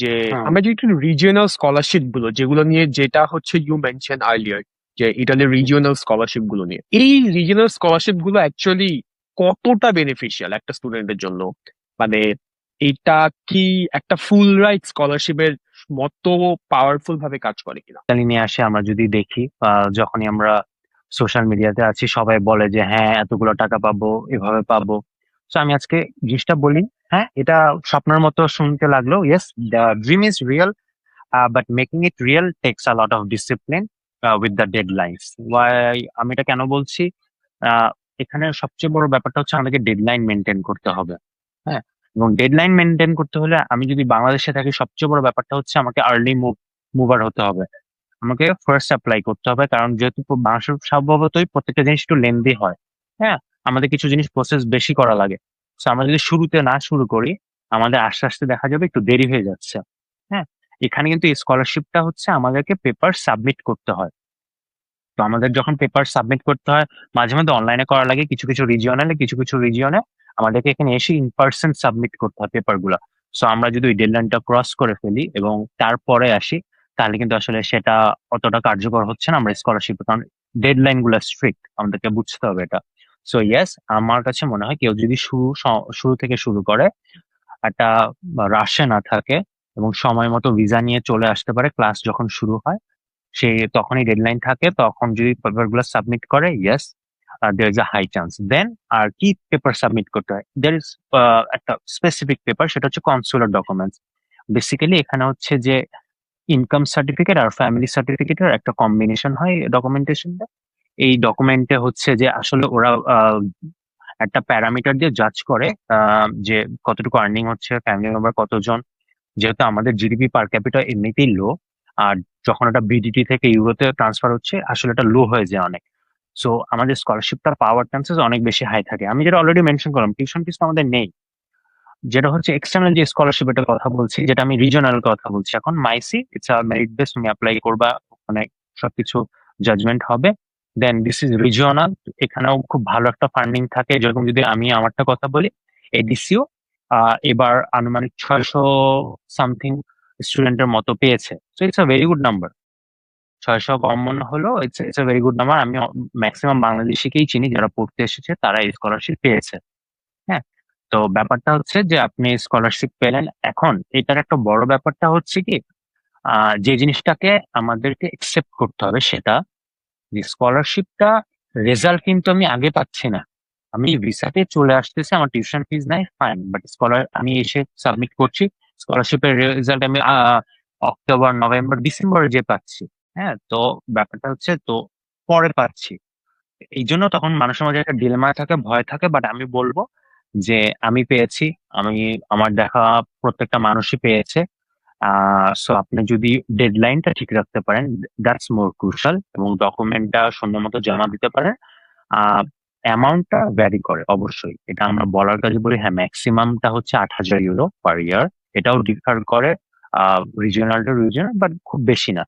যে হ্যাঁ। আমরা যে একটু রিজিওনাল স্কলারশিপ গুলো যেগুলো নিয়ে, যেটা হচ্ছে ইউ মেনশন আর্লিয়ার, যে ইটালির রিজিওনাল স্কলারশিপ গুলো নিয়ে, এই রিজিওনাল স্কলারশিপ গুলো অ্যাকচুয়ালি কতটা বেনিফিশিয়াল একটা স্টুডেন্টের জন্য? মানে এটা কি একটা ফুল রাইট স্কলারশিপের মতো পাওয়ারফুল ভাবে কাজ করে কিনা? ইতালি নিয়ে আসে আমরা যদি দেখি, যখনই আমরা সোশ্যাল মিডিয়াতে আছি সবাই বলে যে হ্যাঁ এতগুলো টাকা পাবো, এভাবে পাবো। তো আমি আজকে জিনিসটা বলি। হ্যাঁ, এটা স্বপ্নের মতো শুনতে লাগলো। Yes, the dream is real, but making it real takes a lot of discipline with the deadlines. Why আমি এটা কেন বলছি? আহ, এখানে সবচেয়ে বড় ব্যাপারটা হচ্ছে আমাদেরকে ডেডলাইন মেনটেন করতে হবে। হ্যাঁ, এবং ডেডলাইন মেনটেন করতে হলে আমি যদি বাংলাদেশে থাকি, সবচেয়ে বড় ব্যাপারটা হচ্ছে আমাকে আর্লি মুভার হতে হবে। আমাকে ফার্স্ট অ্যাপ্লাই করতে হবে, কারণ যেহেতু বাংলাদেশের স্বভাবতই প্রত্যেকটা জিনিস একটু লেন্দি হয়। হ্যাঁ, আমাদের কিছু জিনিস প্রসেস বেশি করা লাগে। তো আমরা যদি শুরুতে না শুরু করি, আমাদের আস্তে আস্তে দেখা যাবে একটু দেরি হয়ে যাচ্ছে। হ্যাঁ, এখানে কিন্তু এই স্কলারশিপটা হচ্ছে আমাদেরকে পেপার সাবমিট করতে হয়। তো আমাদের যখন পেপার সাবমিট করতে হয়, মাঝে মধ্যে অনলাইনে করা লাগে, কিছু কিছু রিজিয়নালে, কিছু কিছু রিজিয়নে আমাদেরকে এখানে এসে ইন পার্সন সাবমিট করতে হয় পেপার গুলা। সো আমরা যদি ওই ডেডলাইনটা ক্রস করে ফেলি এবং তারপরে আসি, তাহলে কিন্তু আসলে সেটা অতটা কার্যকর হচ্ছে না আমরা স্কলারশিপ, কারণ ডেডলাইন গুলা স্ট্রিক্ট, আমাদেরকে বুঝতে হবে এটা। সো ইয়েস, আমার কাছে মনে হয় কেউ যদি শুরু থেকে শুরু করে, একটা রাশে না থাকে এবং সময় মতো ভিসা নিয়ে চলে আসতে পারে, ক্লাস যখন শুরু হয় সে তখনই ডেডলাইন থাকে, তখন যদি পেপার গুলো সাবমিট করে, yes, there is a high chance. Then আর কি পেপার সাবমিট করতে হয়? দেয়ার ইজ একটা স্পেসিফিক পেপার, সেটা হচ্ছে কনসুলার ডকুমেন্টস। বেসিক্যালি এখানে হচ্ছে যে ইনকাম সার্টিফিকেট আর ফ্যামিলি সার্টিফিকেটের একটা কম্বিনেশন হয় ডকুমেন্টেশনটা। এই ডকুমেন্টে হচ্ছে যে আসলে ওরা একটা প্যারামিটার দিয়ে জাজ করে যে কতটুকু আর্নিং হচ্ছে, ফ্যামিলি মেম্বার কতজন। যেহেতু আমাদের জিডিপি পার ক্যাপিটা এমনিতেই লো, আর যখন এটা বিডিটি থেকে ইউরোতে ট্রান্সফার হচ্ছে আসলে এটা লো হয়ে যায় অনেক। সো আমাদের স্কলারশিপটা পাওয়ার চান্সেস অনেক বেশি হাই থাকে। আমি যেটা অলরেডি মেনশন করলাম, টিউশন ফিস আমাদের নেই। যেটা হচ্ছে এক্সটার্নাল যে স্কলারশিপ, এটার কথা বলছি, যেটা আমি রিজনাল কথা বলছি এখন, মাইসি ইটস আ মেরিট বেস, তুমি অ্যাপ্লাই করবা, মানে সবকিছু জাজমেন্ট হবে। দেন দিস ইজ রিজিওনাল। এখানেও খুব ভালো একটা ফান্ডিং থাকে। যেরকম যদি আমি আমারটা কথা বলি, এডিসিও এবার আনুমানিক 600 সামথিং স্টুডেন্টের মতো পেয়েছে। So it's a very good number. 600 কম মনে হলো, it's it's a very good number. আমি ম্যাক্সিমাম বাংলাদেশিকেই চিনি যারা পড়তে এসেছে, তারা এই স্কলারশিপ পেয়েছে। হ্যাঁ, তো ব্যাপারটা হচ্ছে যে আপনি স্কলারশিপ পেলেন। এখন এটার একটা বড় ব্যাপারটা হচ্ছে কি, যে জিনিসটাকে আমাদেরকে একসেপ্ট করতে হবে সেটা, যে স্কলারশিপটা রেজাল্ট কিন্তু আমি আগে পাচ্ছি না। আমি ভিসাতে চলে আসতেছে, আমার টিউশন ফিস নাই, ফাইন, বাট আমি এসে সাবমিট করছি, স্কলারশিপের রেজাল্ট আমি অক্টোবর, নভেম্বর, ডিসেম্বরে যে পাচ্ছি। হ্যাঁ, তো ব্যাপারটা হচ্ছে তো পরে পাচ্ছি। এই জন্য তখন মানুষের মাঝে একটা ডিলেমা থাকে, ভয় থাকে। বাট আমি বলবো যে আমি পেয়েছি, আমি আমার দেখা প্রত্যেকটা মানুষই পেয়েছে। সো আপনি যদি ডেডলাইনটা ঠিক রাখতে পারেন, দ্যাটস মোর ক্রুশাল, এবং ডকুমেন্টটা সুন্দর মতো জমা দিতে পারেন। আহ অ্যামাউন্টটা ভ্যারি করে অবশ্যই, এটা আমরা বলার কাজে বলি। হ্যাঁ, ম্যাক্সিমামটা হচ্ছে 8,000 ইউরো পার ইয়ার। এটাও ডিফার করে রিজিওনাল টু রিজিওনাল, বাট খুব বেশি না।